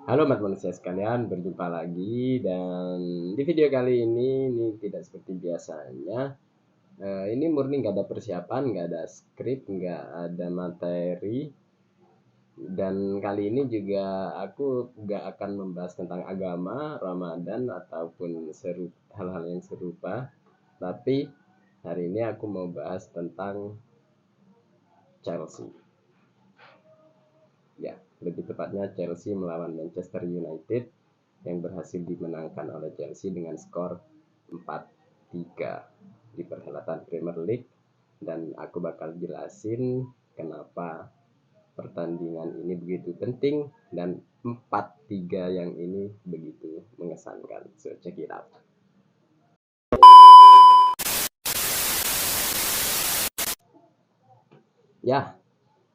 Halo manusia sekalian, berjumpa lagi dan di video kali ini tidak seperti biasanya. Ini murni nggak ada persiapan, nggak ada skrip, nggak ada materi. Dan kali ini juga aku nggak akan membahas tentang agama, Ramadan ataupun hal-hal yang serupa. Tapi hari ini aku mau bahas tentang Chelsea. Ya, lebih tepatnya Chelsea melawan Manchester United yang berhasil dimenangkan oleh Chelsea dengan skor 4-3 di perhelatan Premier League, dan aku bakal jelasin kenapa pertandingan ini begitu penting dan 4-3 yang ini begitu mengesankan. So check it out. Ya,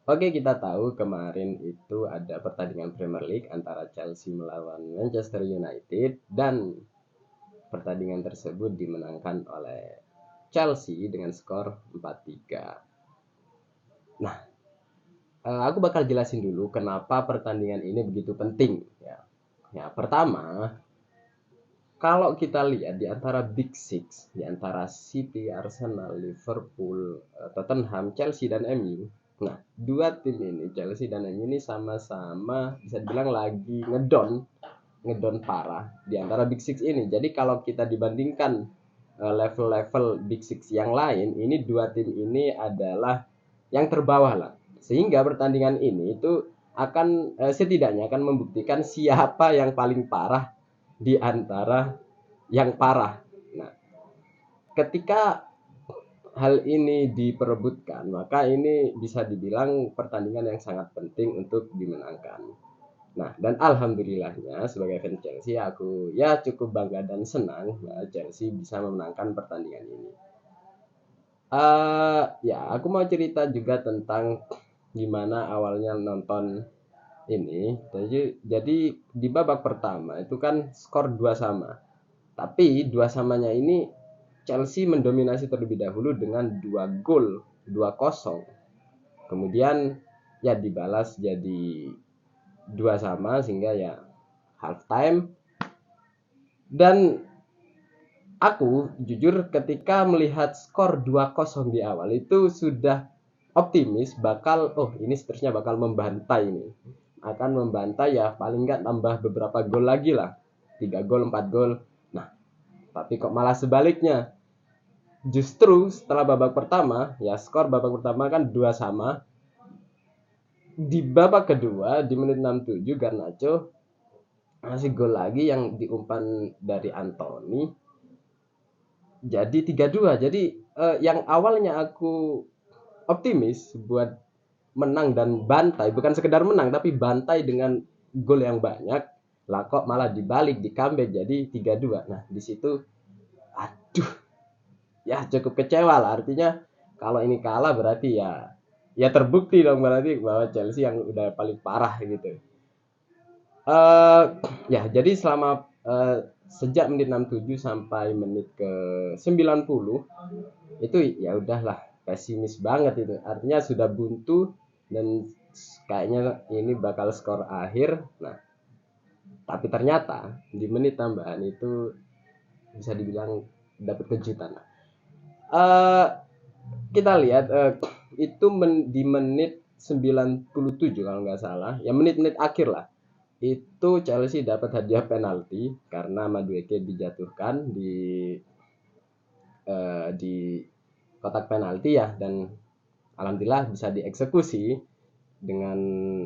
oke, kita tahu kemarin itu ada pertandingan Premier League antara Chelsea melawan Manchester United dan pertandingan tersebut dimenangkan oleh Chelsea dengan skor 4-3. Nah, aku bakal jelasin dulu kenapa pertandingan ini begitu penting ya. Ya, pertama, kalau kita lihat di antara Big Six, di antara City, Arsenal, Liverpool, Tottenham, Chelsea dan MU. Nah, dua tim ini, Chelsea dan MU ini sama-sama bisa dibilang lagi ngedon parah di antara Big Six ini. Jadi kalau kita dibandingkan level-level Big Six yang lain, ini dua tim ini adalah yang terbawah lah. Sehingga pertandingan ini itu akan setidaknya akan membuktikan siapa yang paling parah di antara yang parah. Nah, ketika hal ini diperebutkan, maka ini bisa dibilang pertandingan yang sangat penting untuk dimenangkan. Nah, dan alhamdulillahnya sebagai fans Chelsea aku ya cukup bangga dan senang ya Chelsea bisa memenangkan pertandingan ini. Ya, aku mau cerita juga tentang gimana awalnya nonton ini. Jadi di babak pertama itu kan skor 2 sama. Tapi 2 samanya ini Chelsea mendominasi terlebih dahulu dengan 2 gol, 2-0. Kemudian ya dibalas jadi 2 sama sehingga ya half time. Dan aku jujur ketika melihat skor 2-0 di awal itu sudah optimis bakal ini seterusnya bakal membantai ini. Akan membantai ya paling enggak tambah beberapa gol lagi lah. 3 gol, 4 gol. Nah, tapi kok malah sebaliknya. Justru setelah babak pertama, ya skor babak pertama kan 2 sama. Di babak kedua di menit 67 Garnacho ngasih gol lagi yang diumpan dari Anthony. Jadi 3-2. Jadi yang awalnya aku optimis buat menang dan bantai, bukan sekedar menang tapi bantai dengan gol yang banyak, lah kok malah dibalik di comeback jadi 3-2. Nah, di situ aduh, ya cukup kecewa lah. Artinya kalau ini kalah berarti ya terbukti dong berarti bahwa Chelsea yang udah paling parah gitu. Ya, jadi selama sejak menit 67 sampai menit ke 90 itu ya udahlah pesimis banget itu. Artinya sudah buntu dan kayaknya ini bakal skor akhir. Nah, tapi ternyata di menit tambahan itu bisa dibilang dapat kejutan. Uh, kita lihat itu di menit 97 kalau nggak salah, ya menit-menit akhir lah. Itu Chelsea dapat hadiah penalti karena Madueke dijatuhkan di kotak penalti ya, dan alhamdulillah bisa dieksekusi dengan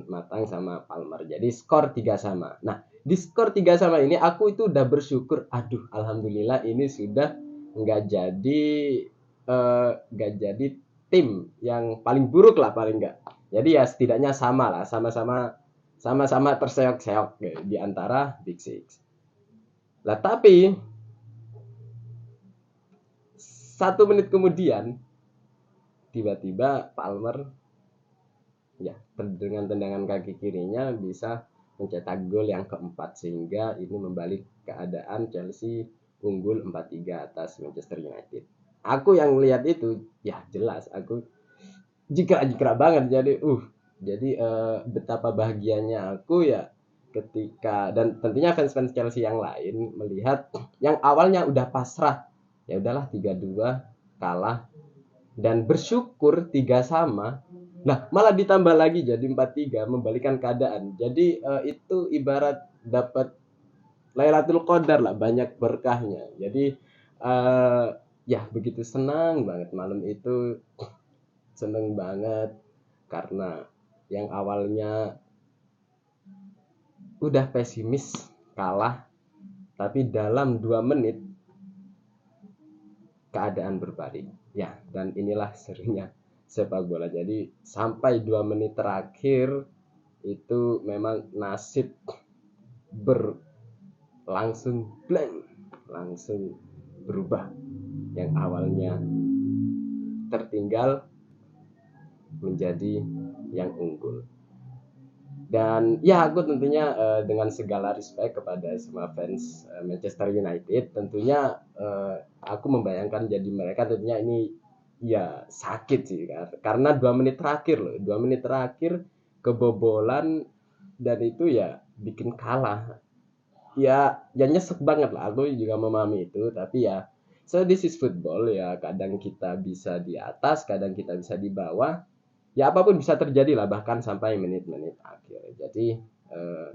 matang sama Palmer. Jadi skor 3 sama. Nah, di skor 3 sama ini aku itu udah bersyukur, aduh alhamdulillah ini sudah nggak jadi nggak jadi tim yang paling buruk lah paling nggak. Jadi ya setidaknya sama lah, sama-sama terseok-seok di antara Big Six. Lah tapi 1 menit kemudian tiba-tiba Palmer ya dengan tendangan kaki kirinya bisa mencetak gol yang keempat sehingga ini membalik keadaan Chelsea unggul 4-3 atas Manchester United. Aku yang melihat itu ya jelas aku jikra banget jadi betapa bahagianya aku ya ketika, dan tentunya fans-fans Chelsea yang lain melihat yang awalnya udah pasrah, ya udahlah 3-2 kalah, dan bersyukur 3-3, nah malah ditambah lagi jadi 4-3 membalikan keadaan. Jadi itu ibarat dapat Lailatul Qadar lah, banyak berkahnya. Jadi eh, ya begitu senang banget malam itu, seneng banget karena yang awalnya udah pesimis kalah, tapi dalam 2 menit keadaan berbalik. Ya, dan inilah serunya sepak bola. Jadi sampai 2 menit terakhir itu memang nasib berlangsung blank, langsung berubah. Yang awalnya tertinggal menjadi yang unggul. Dan ya aku tentunya dengan segala respect kepada semua fans Manchester United, tentunya aku membayangkan jadi mereka tentunya ini ya sakit sih, karena 2 menit terakhir loh, 2 menit terakhir kebobolan, dan itu ya bikin kalah. Ya nyesek banget lah, aku juga memahami itu, tapi ya so this is football ya, kadang kita bisa di atas, kadang kita bisa di bawah, ya apapun bisa terjadi lah, bahkan sampai menit-menit akhir. Jadi eh,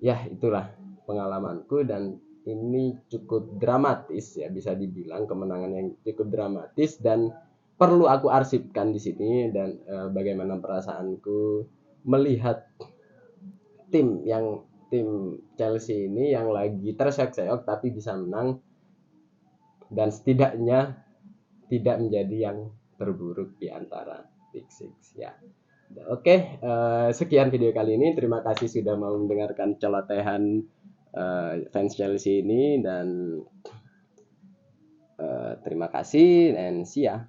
ya itulah pengalamanku, dan ini cukup dramatis ya, bisa dibilang kemenangan yang cukup dramatis, dan perlu aku arsipkan di sini. Dan bagaimana perasaanku melihat tim Chelsea ini yang lagi terseok-seok tapi bisa menang, dan setidaknya tidak menjadi yang terburuk di antara Big Six ya. Oke, sekian video kali ini. Terima kasih sudah mau mendengarkan celotehan fans Chelsea ini, dan terima kasih, and see ya.